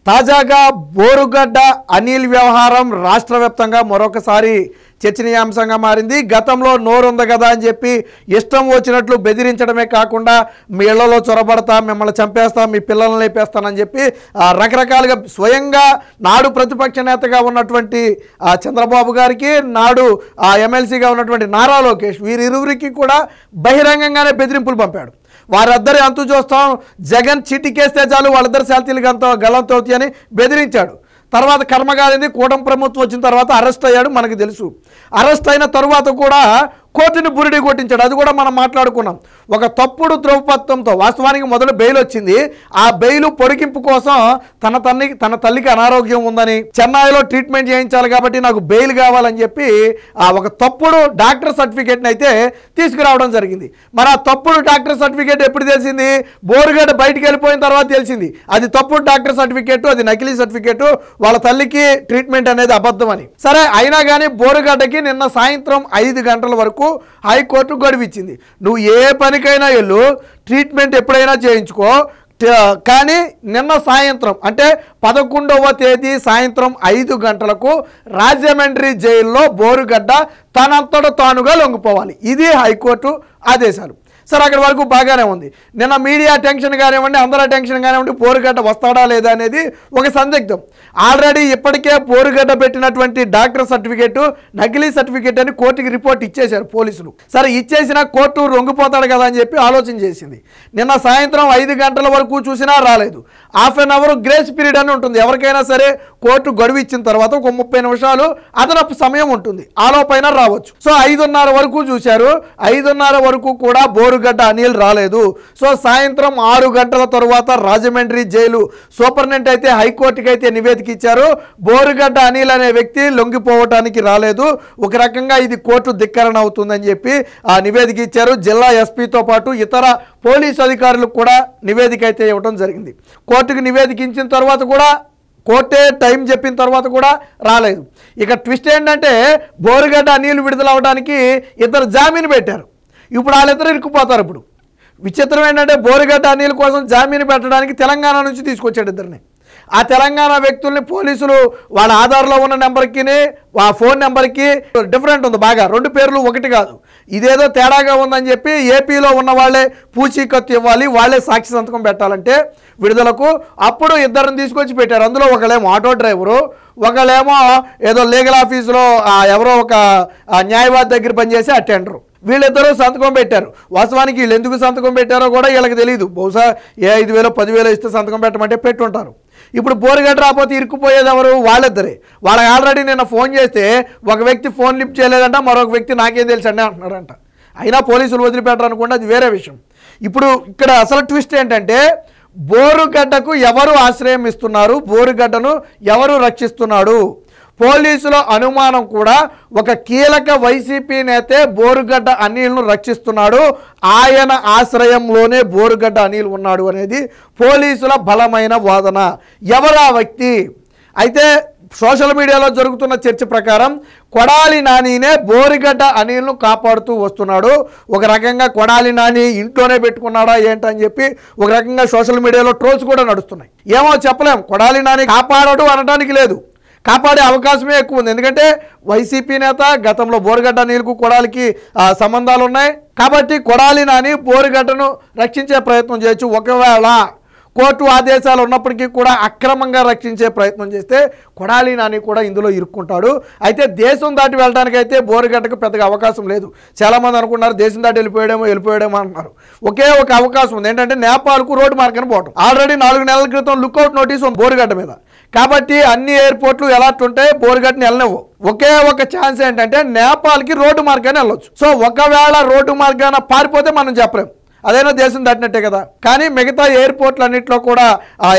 తాజాగా బోరుగడ్డ అనిల్ వ్యవహారం రాష్ట్ర వ్యాప్తంగా మరొకసారి చర్చనీయాంశంగా మారింది. గతంలో నోరుంది కదా అని చెప్పి ఇష్టం వచ్చినట్లు బెదిరించడమే కాకుండా మీ ఇళ్లలో చొరబడతా, మిమ్మల్ని చంపేస్తా, మీ పిల్లల్ని లేపేస్తానని చెప్పి రకరకాలుగా స్వయంగా నాడు ప్రతిపక్ష నేతగా ఉన్నటువంటి చంద్రబాబు గారికి, నాడు ఎమ్మెల్సీగా ఉన్నటువంటి నారా లోకేష్ వీరిరువురికి కూడా బహిరంగంగానే బెదిరింపులు పంపాడు. వారిద్దరి అంతు చూస్తాం, జగన్ చిటికేస్తే చాలు వాళ్ళిద్దరు శాంతిలుగా గల్లంతో అని బెదిరించాడు. తర్వాత కర్మగాలింది, కూటమి ప్రభుత్వం వచ్చిన తర్వాత అరెస్ట్ అయ్యాడు, మనకు తెలుసు. అరెస్ట్ అయిన తర్వాత కూడా కోర్టుని బురిడి కొట్టించాడు. అది కూడా మనం మాట్లాడుకున్నాం. ఒక తప్పుడు ధ్రువపత్రంతో వాస్తవానికి మొదలు బెయిల్ వచ్చింది. ఆ బెయిల్ పొడిగింపు కోసం తన తల్లికి అనారోగ్యం ఉందని చెన్నైలో ట్రీట్మెంట్ చేయించాలి కాబట్టి నాకు బెయిల్ కావాలని చెప్పి ఒక తప్పుడు డాక్టర్ సర్టిఫికేట్ని అయితే తీసుకురావడం జరిగింది. మరి ఆ తప్పుడు డాక్టర్ సర్టిఫికేట్ ఎప్పుడు తెలిసింది? బోరుగడ్డ బయటికి వెళ్ళిపోయిన తర్వాత తెలిసింది. అది తప్పుడు డాక్టర్ సర్టిఫికేట్, అది నకిలీ సర్టిఫికేట్, వాళ్ళ తల్లికి ట్రీట్మెంట్ అనేది అబద్ధం అని. సరే, అయినా కానీ బోరుగడ్డకి నిన్న సాయంత్రం 5 గంటల వరకు హైకోర్టు గడువిచ్చింది. నువ్వు ఏ పనికైనా వెళ్ళు, ట్రీట్మెంట్ ఎప్పుడైనా చేయించుకో, కానీ నిన్న సాయంత్రం అంటే 11వ తేదీ సాయంత్రం 5 గంటలకు రాజమండ్రి జైల్లో బోరుగడ్డ తనంతట తానుగా లొంగిపోవాలి. ఇది హైకోర్టు ఆదేశాలు. సరే, అక్కడి వరకు బాగానే ఉంది. నిన్న మీడియా టెన్షన్ కానివ్వండి, అందరూ టెన్షన్ కానివ్వండి, బోరుగడ్డ వస్తాడా లేదా అనేది ఒక సందిగ్ధం. ఆల్రెడీ ఇప్పటికే బోరుగడ్డ పెట్టినటువంటి డాక్టర్ సర్టిఫికేట్ నకిలీ సర్టిఫికేట్ అని కోర్టుకి రిపోర్ట్ ఇచ్చేశారు పోలీసులు. సరే, ఇచ్చేసినా కోర్టు రొంగిపోతాడు కదా అని చెప్పి ఆలోచన చేసింది. నిన్న సాయంత్రం 5 గంటల వరకు చూసినా రాలేదు. Half an hour grace period అని ఉంటుంది. ఎవరికైనా సరే కోర్టు గడువు ఇచ్చిన తర్వాత ఒక 30 నిమిషాలు అదనపు సమయం ఉంటుంది, ఆలోపైన రావచ్చు. సో 5:30 వరకు చూశారు. 5:30 వరకు కూడా బోరుగడ్డ అనిల్ రాలేదు. సో సాయంత్రం 6 గంటల తరువాత రాజమండ్రి జైలు సూపరింటెండెంట్ అయితే హైకోర్టుకి అయితే నివేదిక ఇచ్చారు. బోరుగడ్డ అనిల్ అనే వ్యక్తి లొంగిపోవటానికి రాలేదు, ఒక రకంగా ఇది కోర్టు ధిక్కరణ అవుతుందని చెప్పి ఆ నివేదిక ఇచ్చారు. జిల్లా ఎస్పీతో పాటు ఇతర పోలీసు అధికారులకు కూడా నివేదిక అయితే ఇవ్వడం జరిగింది. కోర్టుకు నివేదిక ఇచ్చిన తర్వాత కూడా కోర్టే టైం చెప్పిన తర్వాత కూడా రాలేదు. ఇక ట్విస్ట్ ఏంటంటే బోరుగడ్డ అనిల్ విడుదల అవడానికి ఇద్దరు జామీను పెట్టారు. ఇప్పుడు వాళ్ళిద్దరు ఇరుక్కుపోతారు. ఇప్పుడు విచిత్రం ఏంటంటే బోరుగడ్డ అనిల్ కోసం జామీను పెట్టడానికి తెలంగాణ నుంచి తీసుకొచ్చాడు ఇద్దరిని. ఆ తెలంగాణ వ్యక్తుల్ని పోలీసులు వాళ్ళ ఆధార్లో ఉన్న నెంబర్కి ఆ ఫోన్ నెంబర్కి డిఫరెంట్ ఉంది బాగా, 2 పేర్లు ఒకటి కాదు. ఇదేదో తేడాగా ఉందని చెప్పి ఏపీలో ఉన్న వాళ్ళే పూచీకత్తు ఇవ్వాలి, వాళ్ళే సాక్షి సంతకం పెట్టాలంటే విడుదలకు. అప్పుడు ఇద్దరిని తీసుకొచ్చి పెట్టారు. అందులో ఒకళ్ళేమో ఆటో డ్రైవరు, ఒకళ్ళేమో ఏదో లీగల్ ఆఫీసులో ఎవరో ఒక న్యాయవాది దగ్గర పనిచేసే అటెండరు. వీళ్ళిద్దరూ సంతకం పెట్టారు. వాస్తవానికి వీళ్ళు ఎందుకు సంతకం పెట్టారో కూడా వీళ్ళకి తెలియదు. బహుశా 5,000 10,000 ఇస్తే సంతకం పెట్టమంటే పెట్టుంటారు. ఇప్పుడు బోరుగడ్డ రాకపోతే ఇరుక్కుపోయేది ఎవరు? వాళ్ళిద్దరే. వాళ్ళకి ఆల్రెడీ నిన్న ఫోన్ చేస్తే ఒక వ్యక్తి ఫోన్ లిఫ్ట్ చేయలేదంట, మరొక వ్యక్తి నాకేం తెలుసండి అంటున్నాడంట. అయినా పోలీసులు వదిలిపెట్టరు అనుకోండి, అది వేరే విషయం. ఇప్పుడు ఇక్కడ అసలు ట్విస్ట్ ఏంటంటే బోరుగడ్డకు ఎవరు ఆశ్రయం ఇస్తున్నారు, బోరుగడ్డను ఎవరు రక్షిస్తున్నాడు? పోలీసుల అనుమానం కూడా ఒక కీలక వైసీపీ నేతే బోరుగడ్డ అనిల్ను రక్షిస్తున్నాడు, ఆయన ఆశ్రయంలోనే బోరుగడ్డ అనిల్ ఉన్నాడు అనేది పోలీసుల బలమైన వాదన. ఎవరా వ్యక్తి? అయితే సోషల్ మీడియాలో జరుగుతున్న చర్చ ప్రకారం కొడాలి నానినే బోరుగడ్డ అనిల్ను కాపాడుతూ వస్తున్నాడు. ఒక రకంగా కొడాలి నాని ఇంట్లోనే పెట్టుకున్నాడా ఏంటని చెప్పి ఒక రకంగా సోషల్ మీడియాలో ట్రోల్స్ కూడా నడుస్తున్నాయి. ఏమో చెప్పలేం, కొడాలి నాని కాపాడడు అనడానికి లేదు, కాపాడే అవకాశమే ఎక్కువ ఉంది. ఎందుకంటే వైసీపీ నేత, గతంలో బోరుగడ్డ అనిల్కు కొడాలికి సంబంధాలు ఉన్నాయి కాబట్టి కొడాలి నాని బోరుగడ్డను రక్షించే ప్రయత్నం చేయొచ్చు. ఒకవేళ కోర్టు ఆదేశాలు ఉన్నప్పటికీ కూడా అక్రమంగా రక్షించే ప్రయత్నం చేస్తే కొడాలి నాని కూడా ఇందులో ఇరుక్కుంటాడు. అయితే దేశం దాటి వెళ్ళడానికి అయితే బోరుగడ్డకు పెద్దగా అవకాశం లేదు. చాలామంది అనుకున్నారు దేశం దాటి వెళ్ళిపోయాడేమో అంటున్నారు. ఒకే ఒక అవకాశం ఉంది, ఏంటంటే నేపాల్కు రోడ్డు మార్గాన్ని పోవడం. ఆల్రెడీ 4 నెలల క్రితం లుక్అవుట్ నోటీస్ ఉంది బోరుగడ్డ మీద. కాబట్టి అన్ని ఎయిర్పోర్ట్లు ఎలర్ట్ ఉంటాయి, బోరుగడ్డని వెళ్ళనివ్వు. ఒకే ఒక ఛాన్స్ ఏంటంటే నేపాల్కి రోడ్డు మార్గాన్ని వెళ్ళొచ్చు. సో ఒకవేళ రోడ్డు మార్గాన పారిపోతే మనం చెప్పలేం, అదైనా దేశం దాటినట్టే కదా. కానీ మిగతా ఎయిర్పోర్ట్లు అన్నింటిలో కూడా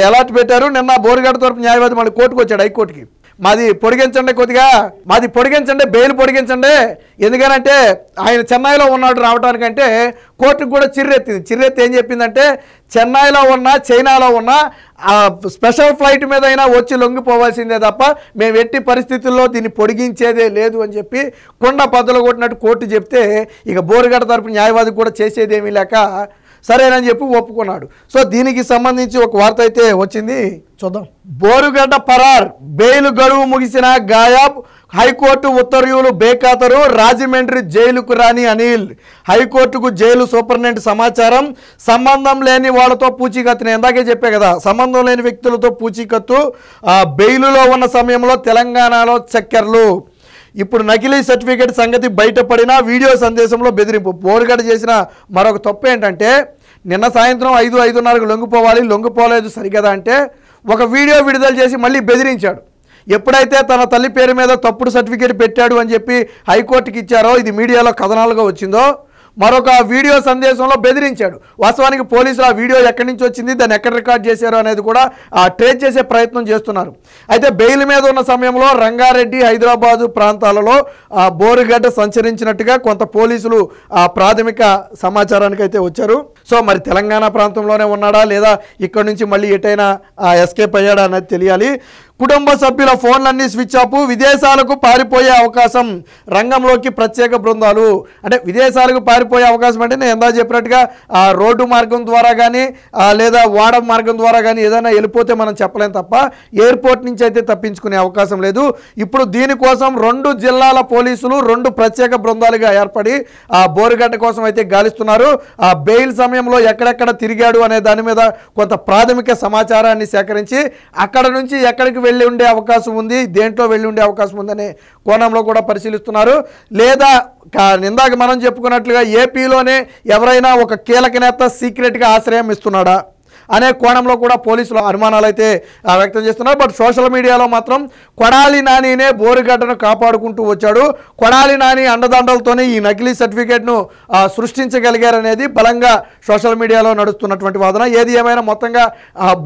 అలర్ట్ పెట్టారు. నిన్న బోరుగడ్డ తరపు న్యాయవాది మళ్ళీ కోర్టుకు వచ్చాడు, హైకోర్టుకి. మాది పొడిగించండి, కొద్దిగా మాది పొడిగించండి, బెయిల్ పొడిగించండి. ఎందుకనంటే ఆయన చెన్నైలో ఉన్నాడు, రావడానికంటే కోర్టుకు కూడా చిర్రెత్తి ఏం చెప్పిందంటే చెన్నైలో ఉన్న చైనాలో ఉన్న స్పెషల్ ఫ్లైట్ మీద అయినా వచ్చి లొంగిపోవాల్సిందే తప్ప మేము ఎట్టి పరిస్థితుల్లో దీన్ని పొడిగించేదే లేదు అని చెప్పి కొండ బద్దలు కొట్టినట్టు కోర్టు చెప్తే ఇక బోరుగడ్డ తరపు న్యాయవాది కూడా చేసేదేమీ లేక సరేనని చెప్పి ఒప్పుకున్నాడు. సో దీనికి సంబంధించి ఒక వార్త అయితే వచ్చింది, చూద్దాం. బోరుగడ్డ పరార్, బెయిల్ గడువు ముగిసిన గాయాబ్, హైకోర్టు ఉత్తర్వులు బేఖాతరు, రాజమండ్రి జైలుకు రాని అనిల్. హైకోర్టుకు జైలు సూపరింటెండెంట్ సమాచారం, సంబంధం లేని వాళ్ళతో పూచీకత్తు. నేను ఇందాకే చెప్పే కదా, సంబంధం లేని వ్యక్తులతో పూచీకత్తు. బెయిలులో ఉన్న సమయంలో తెలంగాణలో చక్కర్లు. ఇప్పుడు నకిలీ సర్టిఫికేట్ సంగతి బయటపడిన వీడియో సందేశంలో బెదిరింపు. బోరుగడ్డ చేసిన మరొక తప్పు ఏంటంటే, నిన్న సాయంత్రం 5-5:30కు లొంగిపోవాలి, లొంగిపోలేదు సరిగదా అంటే ఒక వీడియో విడుదల చేసి మళ్ళీ బెదిరించాడు. ఎప్పుడైతే తన తల్లి పేరు మీద తప్పుడు సర్టిఫికేట్ పెట్టాడు అని చెప్పి హైకోర్టుకి ఇచ్చారో, ఇది మీడియాలో కథనాలుగా వచ్చిందో, మరొక వీడియో సందేశంలో బెదిరించాడు. వాస్తవానికి పోలీసులు ఆ వీడియో ఎక్కడి నుంచి వచ్చింది, దాన్ని ఎక్కడ రికార్డ్ చేశారో అనేది కూడా ట్రేస్ చేసే ప్రయత్నం చేస్తున్నారు. అయితే బెయిల్ మీద ఉన్న సమయంలో రంగారెడ్డి, హైదరాబాదు ప్రాంతాలలో బోరుగడ్డ సంచరించినట్టుగా కొంత పోలీసులు ప్రాథమిక సమాచారానికి అయితే వచ్చారు. సో మరి తెలంగాణ ప్రాంతంలోనే ఉన్నాడా లేదా ఇక్కడ నుంచి మళ్ళీ ఎటైనా ఎస్కేప్ అయ్యాడా అనేది తెలియాలి. కుటుంబ సభ్యుల ఫోన్లన్నీ స్విచ్ ఆఫ్, విదేశాలకు పారిపోయే అవకాశం, రంగంలోకి ప్రత్యేక బృందాలు. అంటే విదేశాలకు పారిపోయే అవకాశం అంటే నేను ఎందా చెప్పినట్టుగా రోడ్డు మార్గం ద్వారా కానీ లేదా వాడ మార్గం ద్వారా కానీ ఏదైనా వెళ్ళిపోతే మనం చెప్పలేం తప్ప ఎయిర్పోర్ట్ నుంచి అయితే తప్పించుకునే అవకాశం లేదు. ఇప్పుడు దీనికోసం 2 జిల్లాల పోలీసులు 2 ప్రత్యేక బృందాలుగా ఏర్పడి బోరుగడ్డ కోసం అయితే గాలిస్తున్నారు. బెయిల్ సమయంలో ఎక్కడెక్కడ తిరిగాడు అనే దాని మీద కొంత ప్రాథమిక సమాచారాన్ని సేకరించి అక్కడ నుంచి ఎక్కడికి వెళ్ళి ఉండే అవకాశం ఉంది, దేంట్లో వెళ్ళి ఉండే అవకాశం ఉందనే కోణంలో కూడా పరిశీలిస్తున్నారు. లేదా ఇందాక మనం చెప్పుకున్నట్లుగా ఏపీలోనే ఎవరైనా ఒక కీలక నేత సీక్రెట్గా ఆశ్రయం ఇస్తున్నాడా అనే కోణంలో కూడా పోలీసులు అనుమానాలు అయితే వ్యక్తం చేస్తున్నారు. బట్ సోషల్ మీడియాలో మాత్రం కొడాలి నానినే బోరుగడ్డను కాపాడుకుంటూ వచ్చాడు, కొడాలి నాని అండదండలతోనే ఈ నకిలీ సర్టిఫికేట్ను సృష్టించగలిగారనేది బలంగా సోషల్ మీడియాలో నడుస్తున్నటువంటి వాదన. ఏది ఏమైనా మొత్తంగా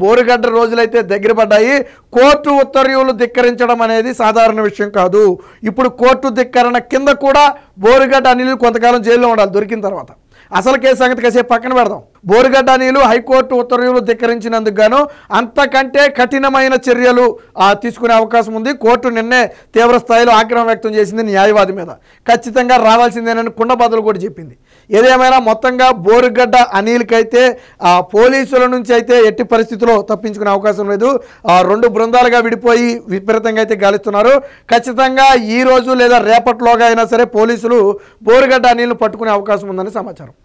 బోరుగడ్డ రోజులైతే దగ్గర పడ్డాయి. కోర్టు ఉత్తర్వులు ధిక్కరించడం అనేది సాధారణ విషయం కాదు. ఇప్పుడు కోర్టు ధిక్కరణ కింద కూడా బోరుగడ్డ అనిల్ కొంతకాలం జైల్లో ఉండాలి దొరికిన తర్వాత. అసలు కేసు సంగతి కాసేపు పక్కన పెడదాం. బోరుగడ్డ అనిల్ హైకోర్టు ఉత్తర్వులు ధిక్కరించినందుకు గాను అంతకంటే కఠినమైన చర్యలు తీసుకునే అవకాశం ఉంది. కోర్టు నిన్నే తీవ్ర స్థాయిలో ఆగ్రహం వ్యక్తం చేసింది న్యాయవాది మీద. ఖచ్చితంగా రావాల్సిందేనని కుండబద్దలు కూడా చెప్పింది. ఏదేమైనా మొత్తంగా బోరుగడ్డ అనిల్కి అయితే పోలీసుల నుంచి అయితే ఎట్టి పరిస్థితుల్లో తప్పించుకునే అవకాశం లేదు. 2 బృందాలుగా విడిపోయి విపరీతంగా అయితే గాలిస్తున్నారు. ఖచ్చితంగా ఈ రోజు లేదా రేపటిలోగా అయినా సరే పోలీసులు బోరుగడ్డ అనిల్ను పట్టుకునే అవకాశం ఉందని సమాచారం.